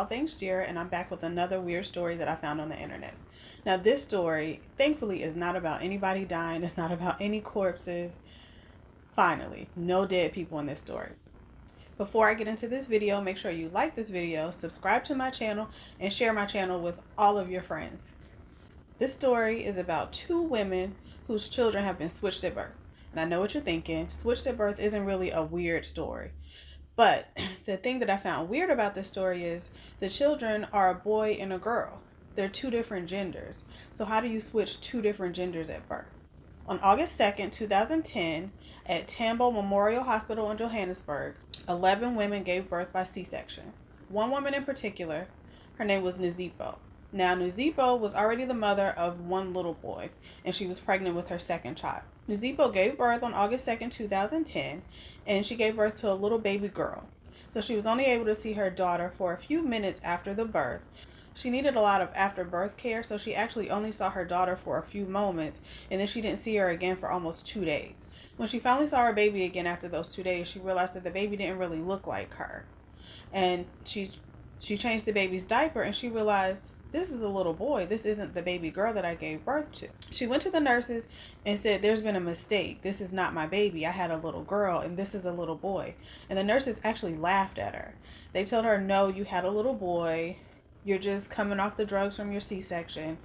all things Jeerah, and I'm back with another weird story that I found on the internet. Now, this story, thankfully, is not about anybody dying. It's not about any corpses. Finally, no dead people in this story. Before I get into this video, make sure you like this video, subscribe to my channel, and share my channel with all of your friends. This story is about two women whose children have been switched at birth. And I know what you're thinking, switched at birth isn't really a weird story. But the thing that I found weird about this story is the children are a boy and a girl. They're two different genders. So how do you switch two different genders at birth? On August 2nd, 2010, at Tambo Memorial Hospital in Johannesburg, 11 women gave birth by C-section. One woman in particular, her name was Nzipo. Now, Nzipo was already the mother of one little boy, and she was pregnant with her second child. Nzipo gave birth on August 2nd, 2010, and she gave birth to a little baby girl. So she was only able to see her daughter for a few minutes after the birth. She needed a lot of after-birth care, so she actually only saw her daughter for a few moments, and then she didn't see her again for almost 2 days. When she finally saw her baby again after those 2 days, she realized that the baby didn't really look like her. And she changed the baby's diaper, and she realized, this is a little boy. This isn't the baby girl that I gave birth to. She went to the nurses and said, there's been a mistake. This is not my baby. I had a little girl and this is a little boy. And the nurses actually laughed at her. They told her, no, you had a little boy. You're just coming off the drugs from your C-section.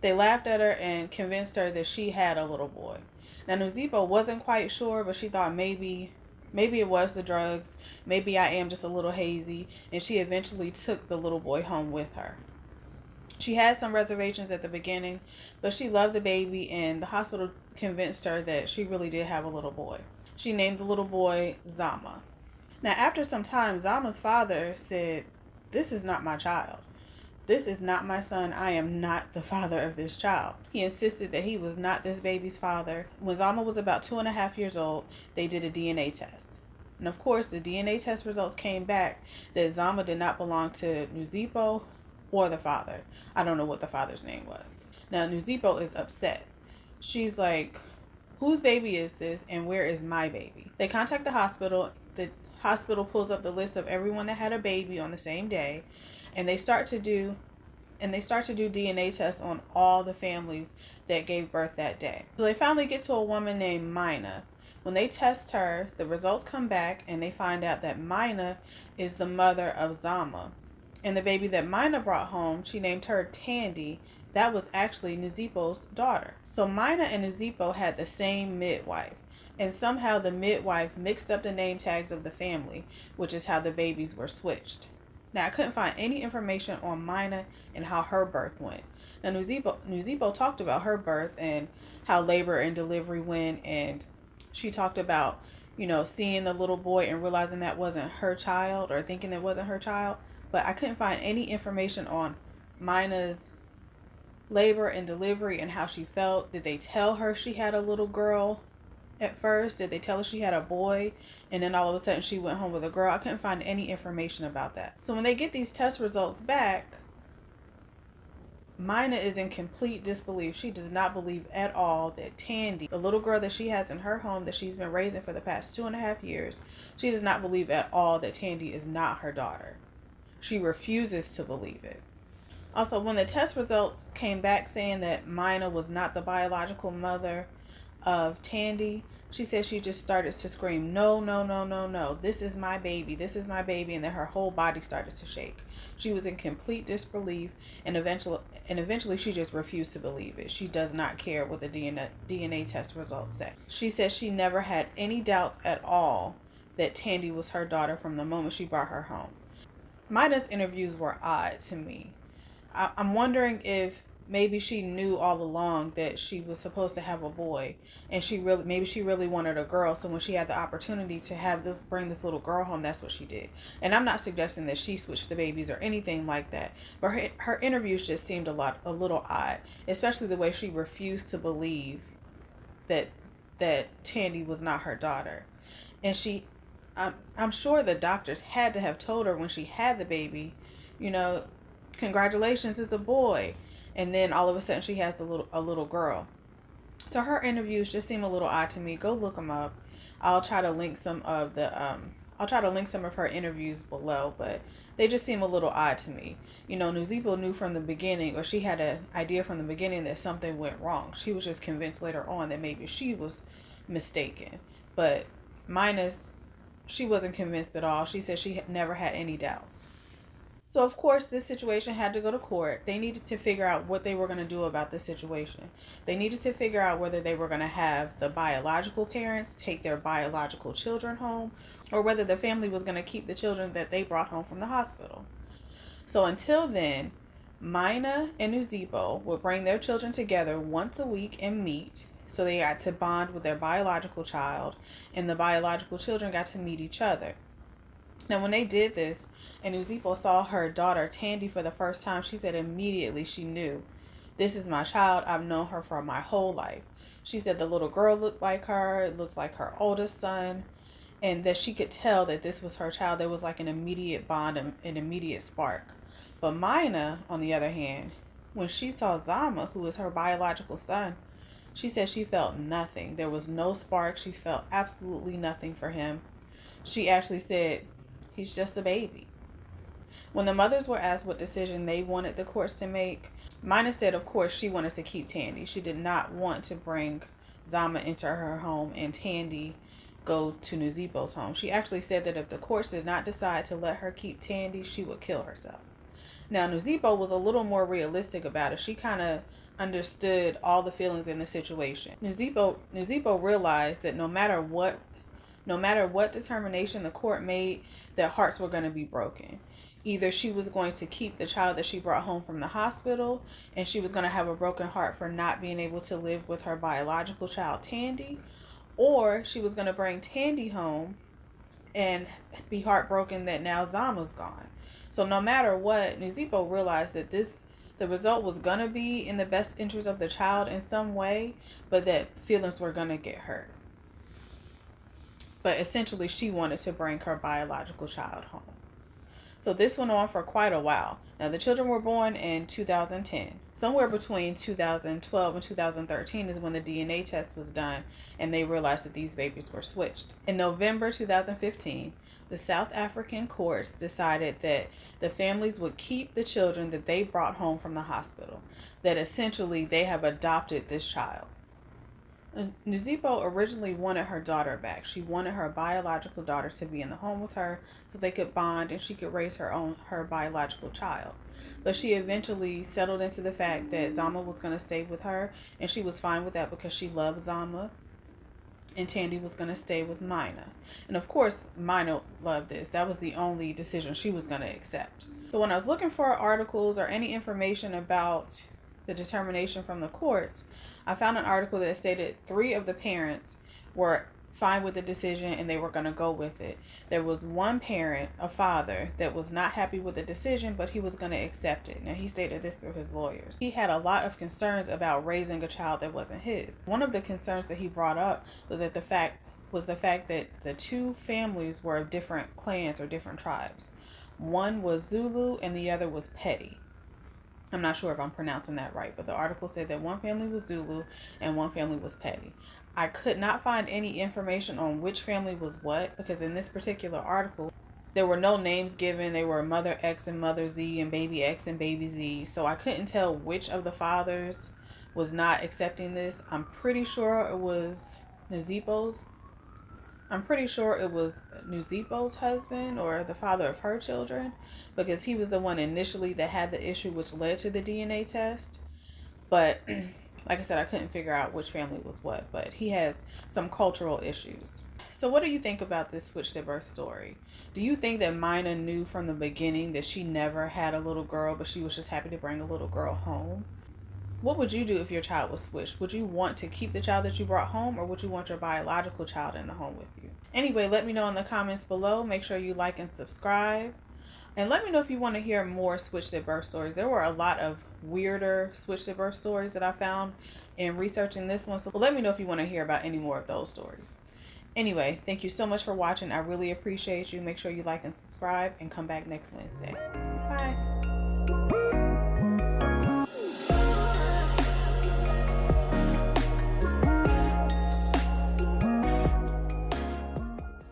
They laughed at her and convinced her that she had a little boy. Now, Nzipo wasn't quite sure, but she thought maybe it was the drugs. Maybe I am just a little hazy. And she eventually took the little boy home with her. She had some reservations at the beginning, but she loved the baby, and the hospital convinced her that she really did have a little boy. She named the little boy Zama. Now, after some time, Zama's father said, this is not my child. This is not my son. I am not the father of this child. He insisted that he was not this baby's father. When Zama was about 2.5 years old, they did a DNA test. And of course, the DNA test results came back that Zama did not belong to Nzipo or the father. I don't know what the father's name was. Now, Nzipo is upset. She's like, whose baby is this and where is my baby? They contact the hospital. The hospital pulls up the list of everyone that had a baby on the same day, and they start to do DNA tests on all the families that gave birth that day. So they finally get to a woman named Mina. When they test her, the results come back and they find out that Mina is the mother of Zama. And the baby that Mina brought home, she named her Tandy. That was actually Nzipo's daughter. So Mina and Nzipo had the same midwife. And somehow the midwife mixed up the name tags of the family, which is how the babies were switched. Now, I couldn't find any information on Mina and how her birth went. Now, Nzipo talked about her birth and how labor and delivery went. And she talked about, seeing the little boy and realizing that wasn't her child, or thinking that wasn't her child. But I couldn't find any information on Mina's labor and delivery and how she felt. Did they tell her she had a little girl at first? Did they tell her she had a boy and then all of a sudden she went home with a girl? I couldn't find any information about that. So when they get these test results back, Mina is in complete disbelief. She does not believe at all that Tandy, the little girl that she has in her home that she's been raising for the past 2.5 years, she does not believe at all that Tandy is not her daughter. She refuses to believe it. Also, when the test results came back saying that Mina was not the biological mother of Tandy, she said she just started to scream, no, no, no, no, no. This is my baby. This is my baby. And then her whole body started to shake. She was in complete disbelief, and eventually she just refused to believe it. She does not care what the DNA test results say. She said she never had any doubts at all that Tandy was her daughter from the moment she brought her home. Mina's interviews were odd to me. I'm wondering if maybe she knew all along that she was supposed to have a boy, and maybe she really wanted a girl. So when she had the opportunity to bring this little girl home, that's what she did. And I'm not suggesting that she switched the babies or anything like that, but her interviews just seemed a little odd, especially the way she refused to believe that Tandy was not her daughter. And I'm sure the doctors had to have told her when she had the baby, congratulations, it's a boy. And then all of a sudden she has a little girl. So her interviews just seem a little odd to me. Go look them up. I'll try to link some of her interviews below, but They just seem a little odd to me. You know, Nuzipo knew from the beginning, or she had an idea from the beginning that something went wrong. She was just convinced later on that maybe she was mistaken. But Mina, she wasn't convinced at all. She said she had never had any doubts. So, of course, this situation had to go to court. They needed to figure out what they were going to do about this situation. They needed to figure out whether they were going to have the biological parents take their biological children home, or whether the family was going to keep the children that they brought home from the hospital. So, until then, Mina and Nuzipo would bring their children together once a week and meet. So they got to bond with their biological child, and the biological children got to meet each other. Now, when they did this, and Nuzipo saw her daughter Tandy for the first time, she said immediately she knew, this is my child. I've known her for my whole life. She said the little girl looked like her. It looks like her oldest son. And that she could tell that this was her child. There was like an immediate bond, an immediate spark. But Mina, on the other hand, when she saw Zama, who was her biological son, she said she felt nothing. There was no spark. She felt absolutely nothing for him. She actually said, he's just a baby. When the mothers were asked what decision they wanted the courts to make, Mina said, of course, she wanted to keep Tandy. She did not want to bring Zama into her home and Tandy go to Nuzipo's home. She actually said that if the courts did not decide to let her keep Tandy, she would kill herself. Now, Nuzipo was a little more realistic about it. She kind of understood all the feelings in the situation. Nuzipo realized that no matter what determination the court made, their hearts were going to be broken. Either she was going to keep the child that she brought home from the hospital, and she was going to have a broken heart for not being able to live with her biological child, Tandy, or she was going to bring Tandy home and be heartbroken that now Zama's gone. So no matter what, Nuzipo realized that the result was going to be in the best interest of the child in some way, but that feelings were going to get hurt. But essentially, she wanted to bring her biological child home. So this went on for quite a while. Now, the children were born in 2010. Somewhere between 2012 and 2013 is when the DNA test was done, and they realized that these babies were switched. In November 2015, the South African courts decided that the families would keep the children that they brought home from the hospital, that essentially they have adopted this child. Nuzipo originally wanted her daughter back. She wanted her biological daughter to be in the home with her so they could bond and she could raise her biological child. But she eventually settled into the fact that Zama was going to stay with her, and she was fine with that because she loved Zama, and Tandy was going to stay with Mina. And of course, Mina loved this. That was the only decision she was going to accept. So when I was looking for articles or any information about the determination from the courts, I found an article that stated 3 of the parents were fine with the decision and they were going to go with it. There was one parent, a father, that was not happy with the decision, but he was going to accept it. Now, he stated this through his lawyers. He had a lot of concerns about raising a child that wasn't his. One of the concerns that he brought up was the fact that the 2 families were of different clans or different tribes. One was Zulu and the other was Petty. I'm not sure if I'm pronouncing that right, but the article said that one family was Zulu and one family was Petty. I could not find any information on which family was what, because in this particular article, there were no names given. They were Mother X and Mother Z and Baby X and Baby Z. So I couldn't tell which of the fathers was not accepting this. I'm pretty sure it was Nuzipo's husband or the father of her children, because he was the one initially that had the issue which led to the DNA test. But like I said, I couldn't figure out which family was what, but he has some cultural issues. So what do you think about this switched at birth story? Do you think that Mina knew from the beginning that she never had a little girl, but she was just happy to bring a little girl home? What would you do if your child was switched? Would you want to keep the child that you brought home, or would you want your biological child in the home with you? Anyway, let me know in the comments below. Make sure you like and subscribe. And let me know if you want to hear more switched at birth stories. There were a lot of weirder switched at birth stories that I found in researching this one. So let me know if you want to hear about any more of those stories. Anyway, thank you so much for watching. I really appreciate you. Make sure you like and subscribe and come back next Wednesday. Bye.